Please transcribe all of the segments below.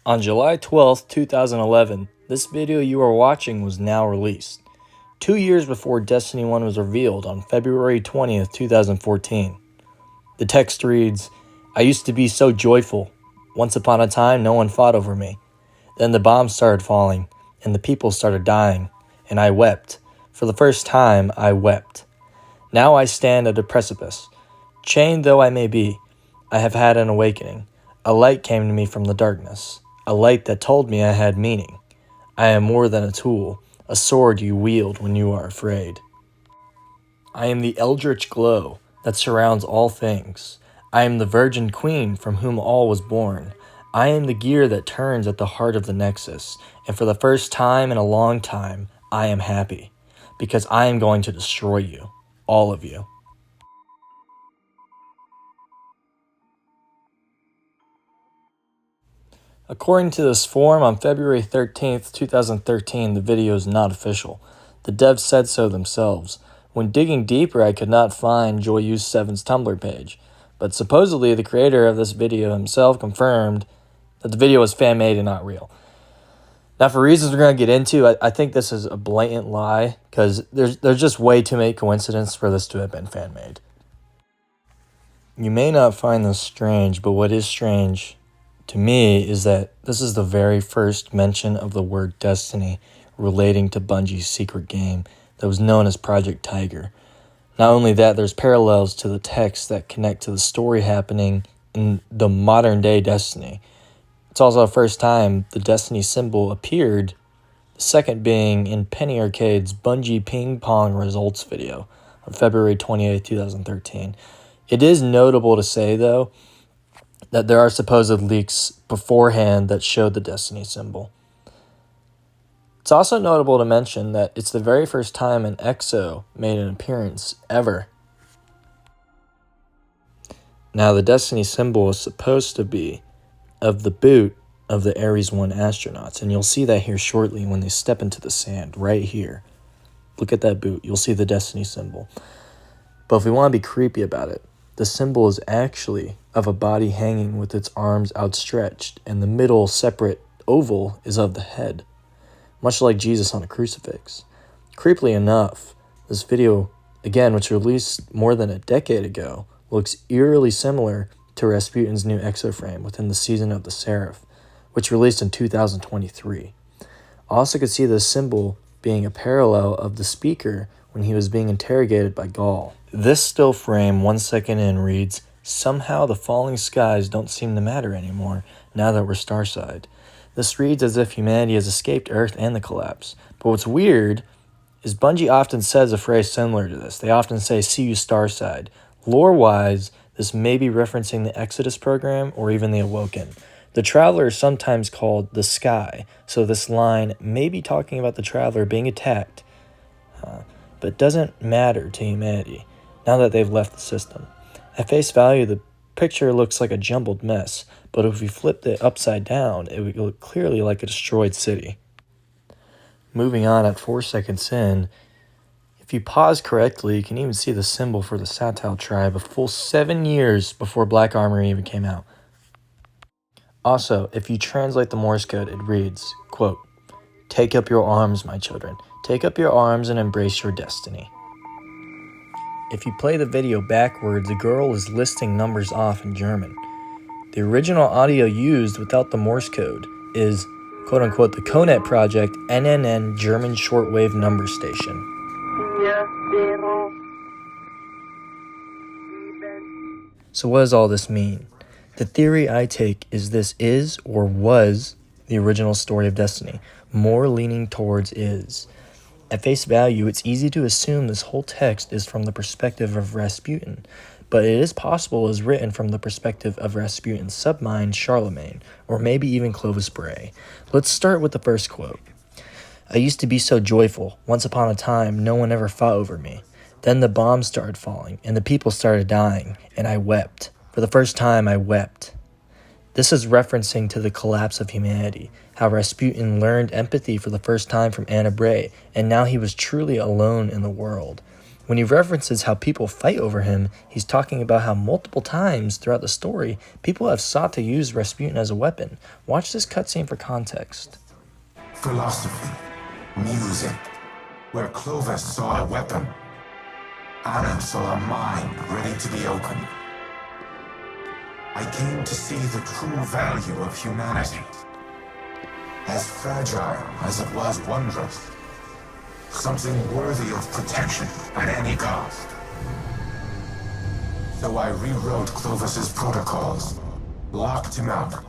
On July 12th, 2011, this video you are watching was now released. 2 years before Destiny 1 was revealed on February 20th, 2014. The text reads, "I used to be so joyful. Once upon a time, no one fought over me. Then the bombs started falling, and the people started dying, and I wept. For the first time, I wept. Now I stand at a precipice. Chained though I may be, I have had an awakening. A light came to me from the darkness, a light that told me I had meaning. I am more than a tool, a sword you wield when you are afraid. I am the eldritch glow that surrounds all things. I am the virgin queen from whom all was born. I am the gear that turns at the heart of the nexus, and for the first time in a long time, I am happy, because I am going to destroy you, all of you." According to this forum on February 13th, 2013, the video is not official. The devs said so themselves. When digging deeper, I could not find JoyUse7's Tumblr page, but supposedly the creator of this video himself confirmed that the video was fan-made and not real. Now, for reasons we're going to get into, I think this is a blatant lie, because there's just way too many coincidences for this to have been fan-made. You may not find this strange, but what is strange to me is that this is the very first mention of the word Destiny relating to Bungie's secret game that was known as Project Tiger. Not only that, there's parallels to the text that connect to the story happening in the modern-day Destiny. It's also the first time the Destiny symbol appeared, the second being in Penny Arcade's Bungie Ping Pong results video on February 28, 2013. It is notable to say, though, that there are supposed leaks beforehand that showed the Destiny symbol. It's also notable to mention that it's the very first time an EXO made an appearance ever. Now, the Destiny symbol is supposed to be of the boot of the Ares 1 astronauts, and you'll see that here shortly when they step into the sand, right here. Look at that boot, you'll see the Destiny symbol. But if we want to be creepy about it, the symbol is actually of a body hanging with its arms outstretched, and the middle separate oval is of the head, much like Jesus on a crucifix. Creepily enough, this video, again, which was released more than a decade ago, looks eerily similar to Rasputin's new exoframe within the Season of the Seraph, which released in 2023. Also could see the symbol being a parallel of the speaker when he was being interrogated by Gaul. This still frame 1 second in reads, "Somehow the falling skies don't seem to matter anymore now that we're starside." This reads as if humanity has escaped Earth and the collapse. But what's weird is Bungie often says a phrase similar to this. They often say, "See you starside." Lore-wise, this may be referencing the Exodus program or even the Awoken. The Traveler is sometimes called the Sky, so this line may be talking about the Traveler being attacked, but it doesn't matter to humanity now that they've left the system. At face value, the picture looks like a jumbled mess, but if we flipped it upside down, it would look clearly like a destroyed city. Moving on at 4 seconds in, if you pause correctly, you can even see the symbol for the Satal tribe a full 7 years before Black Armory even came out. Also, if you translate the Morse code, it reads, quote, "Take up your arms, my children. Take up your arms and embrace your destiny." If you play the video backwards, the girl is listing numbers off in German. The original audio used without the Morse code is, quote-unquote, the CONET project NNN German shortwave number station. So what does all this mean? The theory I take is this is or was the original story of Destiny, more leaning towards is. At face value, it's easy to assume this whole text is from the perspective of Rasputin, but it is possible it was written from the perspective of Rasputin's submind Charlemagne, or maybe even Clovis Bray. Let's start with the first quote. "I used to be so joyful. Once upon a time, no one ever fought over me. Then the bombs started falling, and the people started dying, and I wept. For the first time, I wept." This is referencing to the collapse of humanity, how Rasputin learned empathy for the first time from Anna Bray, and now he was truly alone in the world. When he references how people fight over him, he's talking about how multiple times throughout the story, people have sought to use Rasputin as a weapon. Watch this cutscene for context. Philosophy, music, where Clovis saw a weapon, Anna saw a mind ready to be opened. I came to see the true value of humanity, as fragile as it was wondrous, something worthy of protection at any cost. So I rewrote Clovis's protocols, locked him out.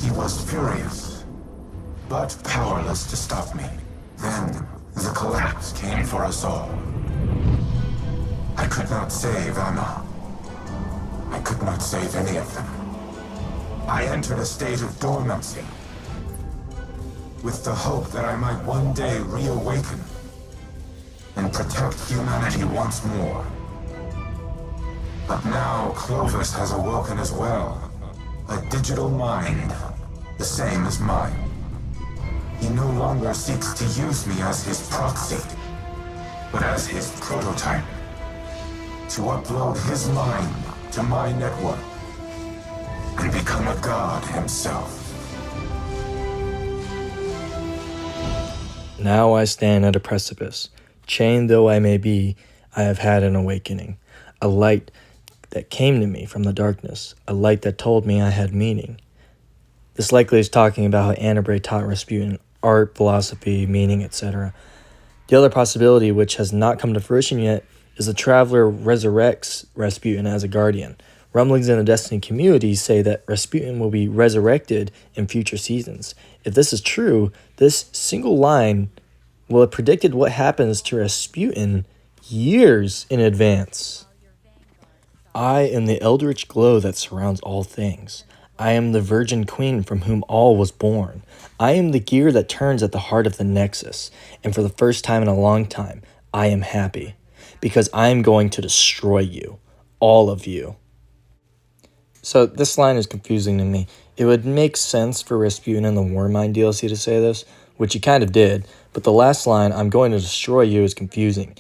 He was furious, but powerless to stop me. Then the collapse came for us all. I could not save Anna. I could not save any of them. I entered a state of dormancy, with the hope that I might one day reawaken and protect humanity once more. But now Clovis has awoken as well, a digital mind, the same as mine. He no longer seeks to use me as his proxy, but as his prototype, to upload his mind to my network and become a god himself. Now I stand at a precipice. Chained though I may be, I have had an awakening. A light that came to me from the darkness. A light that told me I had meaning. This likely is talking about how Anna Bray taught Rasputin art, philosophy, meaning, etc. The other possibility, which has not come to fruition yet, is the Traveler resurrects Rasputin as a guardian. Rumblings in the Destiny community say that Rasputin will be resurrected in future seasons. If this is true, this single line will have predicted what happens to Rasputin years in advance. I am the eldritch glow that surrounds all things. I am the virgin queen from whom all was born. I am the gear that turns at the heart of the nexus. And for the first time in a long time, I am happy. Because I am going to destroy you. All of you. So this line is confusing to me. It would make sense for Rasputin in the Warmind DLC to say this, which he kind of did. But the last line, I'm going to destroy you, is confusing.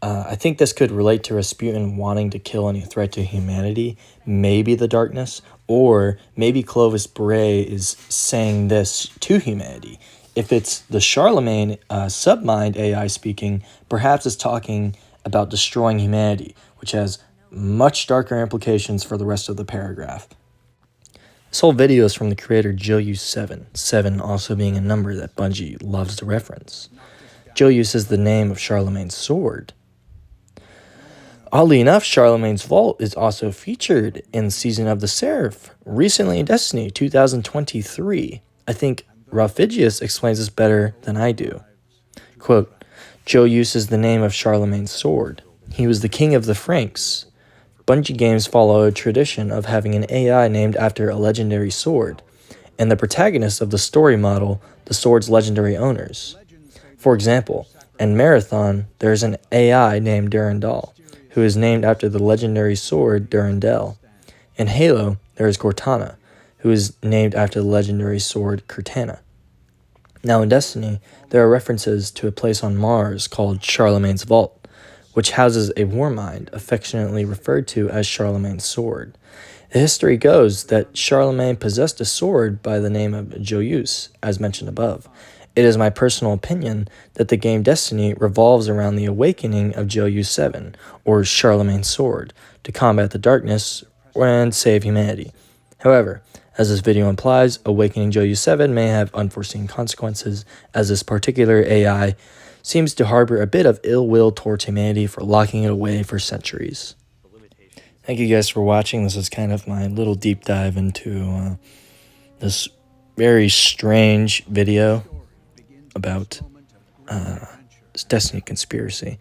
I think this could relate to Rasputin wanting to kill any threat to humanity, maybe the darkness, or maybe Clovis Bray is saying this to humanity. If it's the Charlemagne submind AI speaking, perhaps it's talking about destroying humanity, which has much darker implications for the rest of the paragraph. This whole video is from the creator Joyous7, 7 also being a number that Bungie loves to reference. Joyous is the name of Charlemagne's sword. Oddly enough, Charlemagne's vault is also featured in Season of the Seraph, recently in Destiny 2023. I think Rafigius explains this better than I do. Quote, Joyous is the name of Charlemagne's sword. He was the king of the Franks. Bungie games follow a tradition of having an AI named after a legendary sword, and the protagonists of the story model the sword's legendary owners. For example, in Marathon, there is an AI named Durandal, who is named after the legendary sword Durandal. In Halo, there is Cortana, who is named after the legendary sword Cortana. Now in Destiny, there are references to a place on Mars called Charlemagne's Vault, which houses a Warmind affectionately referred to as Charlemagne's Sword. The history goes that Charlemagne possessed a sword by the name of Joyeuse, as mentioned above. It is my personal opinion that the game Destiny revolves around the awakening of Joyeuse-7, or Charlemagne's Sword, to combat the darkness and save humanity. However, as this video implies, awakening Joyeuse-7 may have unforeseen consequences, as this particular AI seems to harbor a bit of ill will towards humanity for locking it away for centuries. Thank you guys for watching. This is kind of my little deep dive into this very strange video about this Destiny conspiracy.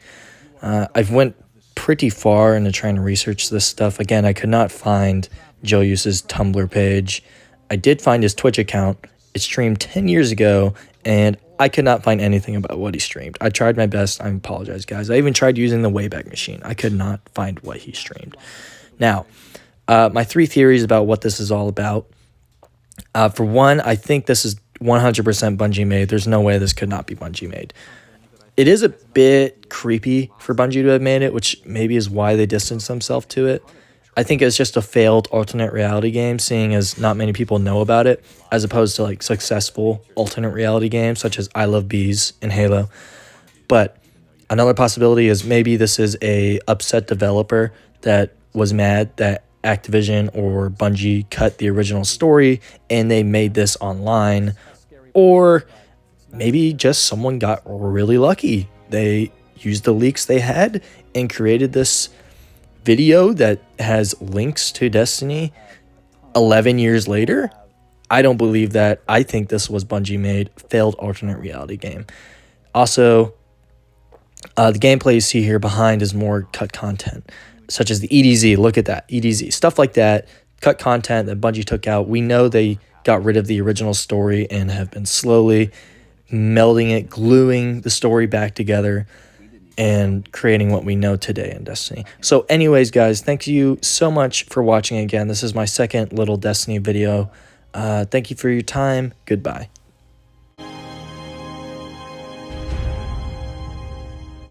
I've went pretty far into trying to research this stuff. Again, I could not find Joyeuse's Tumblr page. I did find his Twitch account. It streamed 10 years ago, and I could not find anything about what he streamed. I tried my best. I apologize, guys. I even tried using the Wayback Machine. I could not find what he streamed. Now, my 3 theories about what this is all about. For one, I think this is 100% Bungie made. There's no way this could not be Bungie made. It is a bit creepy for Bungie to have made it, which maybe is why they distanced themselves to it. I think it's just a failed alternate reality game, seeing as not many people know about it, as opposed to like successful alternate reality games such as I Love Bees and Halo. But another possibility is maybe this is a upset developer that was mad that Activision or Bungie cut the original story and they made this online, or maybe just someone got really lucky. They used the leaks they had and created this video that has links to Destiny 11 years later. I don't believe that. I think this was Bungie made failed alternate reality game. Also, the gameplay you see here behind is more cut content, such as the EDZ. Look at that, EDZ. Stuff like that, cut content that Bungie took out. We know they got rid of the original story and have been slowly melding it, gluing the story back together, and creating what we know today in Destiny. So anyways, guys, thank you so much for watching again. This is my second little Destiny video. Thank you for your time. Goodbye.